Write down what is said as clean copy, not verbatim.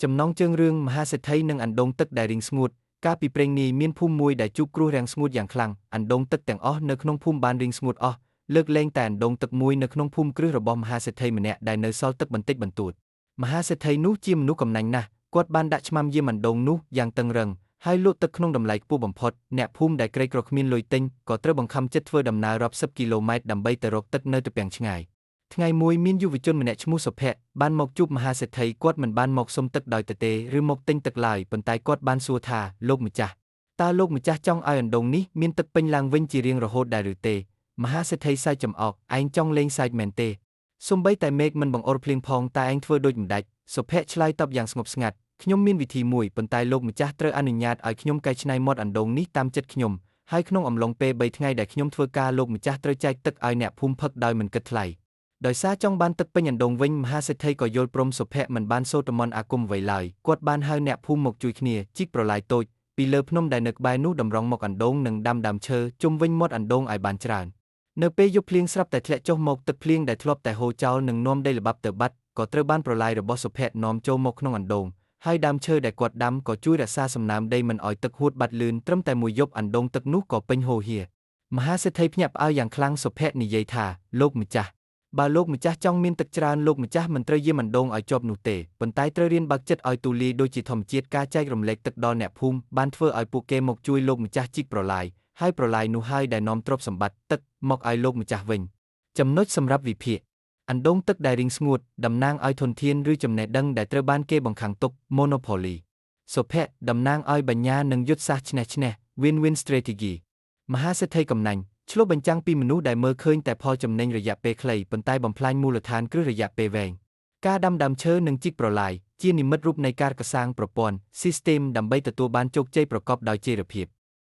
ចំណងជើងរឿងមហាសេដ្ឋីនិងអណ្ដូងទឹកដែលរីងស្ងួតកាលពីព្រេងនាយមានភូមិមួយដែលជួបគ្រោះរាំងស្ងួតយ៉ាងខ្លាំងអណ្ដូងទឹកទាំងអស់នៅក្នុងភូមិបានរីងស្ងួតអស់លើកលែងតែអណ្ដូងទឹកមួយនៅក្នុងភូមិគ្រឹះរបស់មហាសេដ្ឋីម្នាក់ដែលនៅសល់ទឹកបន្តិចបន្តួចមហាសេដ្ឋីនោះជាមនុស្សកំណាញ់ណាស់គាត់បានដាក់ឆ្មាំយាមអណ្ដូងនោះយ៉ាងតឹងរ៉ឹងហើយលក់ទឹកក្នុងតម្លៃខ្ពស់បំផុតអ្នកភូមិដែលក្រីក្រគ្មានលុយទិញក៏ត្រូវបង្ខំចិត្តធ្វើដំណើររាប់សិបគីឡូម៉ែត្រដើម្បីទៅរកទឹកនៅទំពាំងឆ្ងាយថ្ងៃមួយមានយុវជនម្នាក់ឈ្មោះសុភ័ក្របានមកជួបមហាសេដ្ឋីគាត់មិនបានមកសុំទឹកដោយទទេឬមកទិញទឹកឡើយប៉ុន្តែគាត់បានសួរថាលោកម្ចាស់តើលោកម្ចាស់ចង់ឲ្យអណ្ដូងនេះមានទឹកពេញឡើងវិញជារៀងរហូតដែរឬទេមហាសេដ្ឋីសើចចំអកឯងចង់លេងសើចមែនទេសូម្បីតែមេឃមិនបង្អុរភ្លៀងផងតែឯងធ្វើដូចម្ដេចសុភ័ក្រឆ្លើយតបយ៉ាងស្ងប់ស្ងាត់ខ្ញុំមានវិធីមួយប៉ុន្តែលោកម្ចាស់ត្រូវអនុញ្ញាតឲ្យខ្ញុំកែច្នៃមាត់អណ្ដូងនេះតាមចិត្តខ្ញុំហើយក្នុងអំឡុងពេល3ថ្ងៃដែលខ្ញុំធ្វើការលោកម្ចាស់ត្រូវចែកទឹកឲ្យអ្នកភូមិផឹកដោយមិនគិតថ្លៃដោយសារចង់បានទឹកពេញអណ្ដូងវិញមហាសេដ្ឋីក៏យល់ព្រមសុភ័ក្រមិនបានសូត្រមន្តអាគមអ្វីឡើយគាត់បានហៅអ្នកភូមិមកជួយគ្នាជីកប្រឡាយតូចពីលើភ្នំដែលនៅក្បែរនោះតម្រង់មកអណ្ដូងនិងដាំដើមឈើជុំវិញមាត់អណ្ដូងឲ្យបានច្រើននៅពេលយប់ភ្លៀងស្រាប់តែធ្លាក់ចុះមកទឹកភ្លៀងដែលធ្លាប់តែហូរចោលនិងនាំដីល្បាប់ទៅបាត់ក៏ត្រូវបានប្រឡាយរបស់សុភ័ក្រនាំចូលមកក្នុងអណ្ដូងហើយដើមឈើដែលគាត់ដាំក៏ជួយរក្សាសំណើមដីមិនឲ្យទឹកហួតបាត់លឿនត្រឹមតែមួយយប់អណ្ដូងទឹកនោះក៏ពេញហូរហៀរមហាសេដ្ឋីភ្ញាក់ផ្អើលយ៉ាងខ្លាំងសុភ័ក្រនិយាយថាលោកម្ចាស់បើលោកម្ចាស់ចង់មានទឹកច្រើនលោកម្ចាស់មិនត្រូវយាមអណ្ដូងឲ្យជាប់នោះទេប៉ុន្តែត្រូវរៀនបើកចិត្តឲ្យទូលាយដូចជាធម្មជាតិការចែករំលែកទឹកដល់អ្នកភូមិបានធ្វើឲ្យពួកគេមកជួយលោកម្ចាស់ជីកប្រឡាយហើយប្រឡាយនោះហើយដែលនាំទ្រព្យសម្បត្តិទឹកមកឲ្យលោកម្ចាស់វិញចំណុចសម្រាប់វិភាគអណ្ដូងទឹកដែលរីងស្ងួតតំណាងឲ្យធនធានឬចំណេះដឹងដែលត្រូវបានគេបង្ខាំងទុក Monopoly សុភ័ក្រតំណាងឲ្យបញ្ញានិងយុទ្ធសាស្ត្រឈ្នះឈ្នះ Win-win strategy មហាសេដ្ឋីកំណាញ់ឆ្លុះបញ្ចាំងពីមនុស្សដែលមើលឃើញតែផលចំណេញរយៈពេលខ្លីប៉ុន្តែបំផ្លាញមូលដ្ឋានគ្រឹះរយៈពេលវែងការដាំដើមឈើនិងជីកប្រឡាយជានិមិត្តរូបនៃការកសាងប្រព័ន្ធ System ដើម្បីទទួលបានជោគជ័យប្រកបដោយចីរភាព